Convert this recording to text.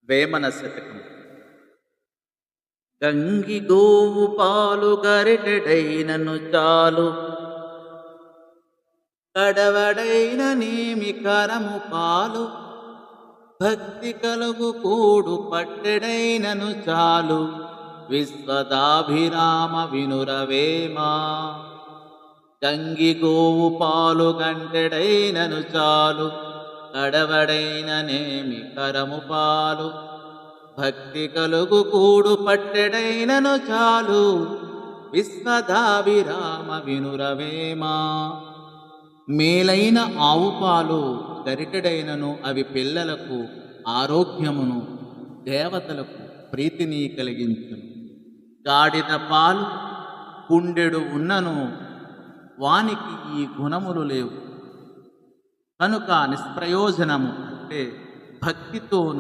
వేమన శతకం. గంగి గోవు పాలు గరిటెడైనను చాలు, కడవడైన నేమి కరము పాలు. భక్తి కలుగు కూడు పట్టెడైనను చాలు, విశ్వదాభిరామ వినురవేమా. గంగి గోవు పాలు గంటెడైనను చాలు, కడవడైన నేమి కరము పాలు. భక్తి కలుగు కూడు పట్టెడైనను చాలు, విశ్వదాభిరామ వినురవేమా. మేలైన ఆవు పాలు గరిటెడైనను అవి పిల్లలకు ఆరోగ్యమును, దేవతలకు ప్రీతిని కలిగించును. గాడిద పాలు గుండెడు ఉన్నను, వానికి ఈ గుణములు లేవు. కనుక నిష్ప్రయోజనము అంటే భక్తితో